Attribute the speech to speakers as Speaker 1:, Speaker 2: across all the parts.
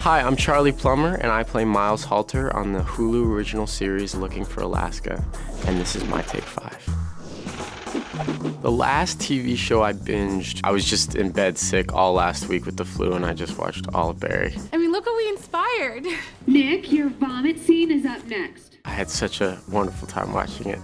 Speaker 1: Hi, I'm Charlie Plummer, and I play Miles Halter on the Hulu original series Looking for Alaska, and this is my Take 5. The last TV show I binged, I was just in bed sick all last week with the flu, and I just watched all of Barry.
Speaker 2: I mean, look what we inspired.
Speaker 3: Nick, your vomit scene is up next.
Speaker 1: I had such a wonderful time watching it,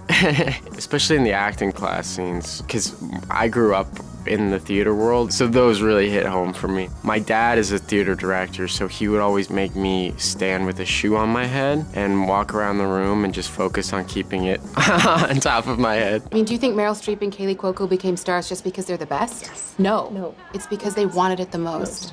Speaker 1: especially in the acting class scenes, because I grew up in the theater world, so those really hit home for me. My dad is a theater director, so he would always make me stand with a shoe on my head and walk around the room and just focus on keeping it on top of my head.
Speaker 2: I mean, do you think Meryl Streep and Kaylee Cuoco became stars just because they're the best?
Speaker 3: Yes.
Speaker 2: No. It's because they wanted it the most.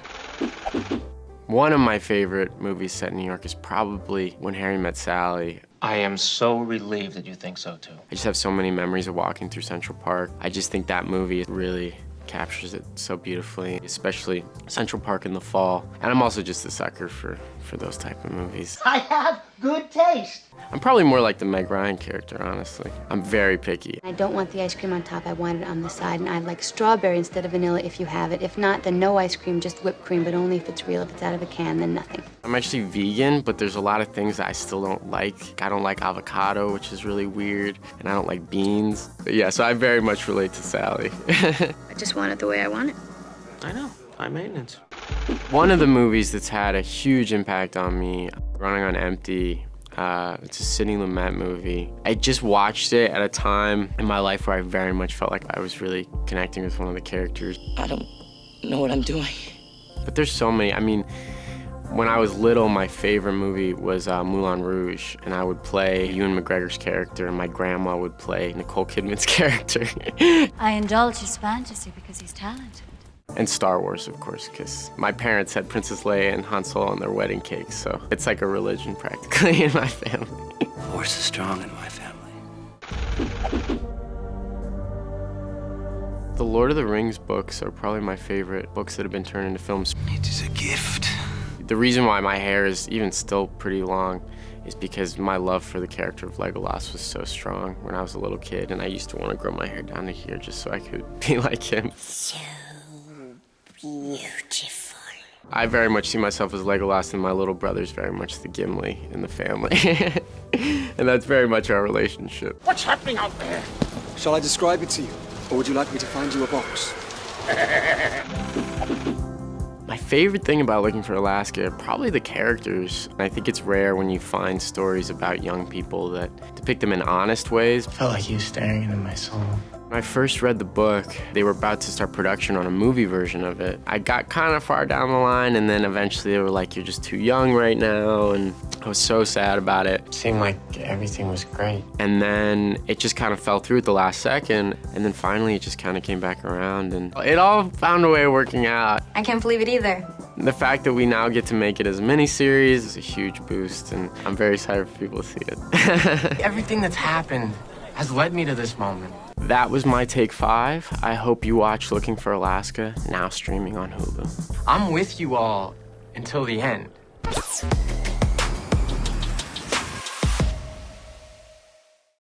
Speaker 1: One of my favorite movies set in New York is probably When Harry Met Sally.
Speaker 4: I am so relieved that you think so, too.
Speaker 1: I just have so many memories of walking through Central Park. I just think that movie really captures it so beautifully, especially Central Park in the fall. And I'm also just a sucker for those type of movies.
Speaker 4: I have good taste.
Speaker 1: I'm probably more like the Meg Ryan character, honestly. I'm very picky.
Speaker 5: I don't want the ice cream on top, I want it on the side, and I'd like strawberry instead of vanilla if you have it. If not, then no ice cream, just whipped cream, but only if it's real. If it's out of a can, then nothing.
Speaker 1: I'm actually vegan, but there's a lot of things that I still don't like. I don't like avocado, which is really weird, and I don't like beans. But yeah, so I very much relate to Sally.
Speaker 5: I just want it the way I want it.
Speaker 4: I know, high maintenance.
Speaker 1: One of the movies that's had a huge impact on me, Running on Empty, it's a Sidney Lumet movie. I just watched it at a time in my life where I very much felt like I was really connecting with one of the characters.
Speaker 6: I don't know what I'm doing.
Speaker 1: But there's so many. I mean, when I was little, my favorite movie was Moulin Rouge, and I would play Ewan McGregor's character, and my grandma would play Nicole Kidman's character.
Speaker 7: I indulge his fantasy because he's talented.
Speaker 1: And Star Wars, of course, because my parents had Princess Leia and Han Solo on their wedding cake, so it's like a religion practically in my family.
Speaker 4: Force is strong in my family.
Speaker 1: The Lord of the Rings books are probably my favorite books that have been turned into films.
Speaker 4: It is a gift.
Speaker 1: The reason why my hair is even still pretty long is because my love for the character of Legolas was so strong when I was a little kid, and I used to want to grow my hair down to here just so I could be like him.
Speaker 7: So beautiful.
Speaker 1: I very much see myself as Legolas, and my little brother's very much the Gimli in the family. And that's very much our relationship.
Speaker 4: What's happening out there?
Speaker 8: Shall I describe it to you, or would you like me to find you a box?
Speaker 1: My favorite thing about Looking for Alaska are probably the characters. I think it's rare when you find stories about young people that depict them in honest ways.
Speaker 4: Felt like you staring into my soul.
Speaker 1: When I first read the book, they were about to start production on a movie version of it. I got kind of far down the line, and then eventually they were like, you're just too young right now, and I was so sad about it.
Speaker 4: It seemed like everything was great.
Speaker 1: And then it just kind of fell through at the last second, and then finally it just kind of came back around, and it all found a way of working out.
Speaker 5: I can't believe it either.
Speaker 1: The fact that we now get to make it as a miniseries is a huge boost, and I'm very excited for people to see it.
Speaker 4: Everything that's happened has led me to this moment.
Speaker 1: That was my Take 5. I hope you watch Looking for Alaska, now streaming on Hulu.
Speaker 4: I'm with you all until the end.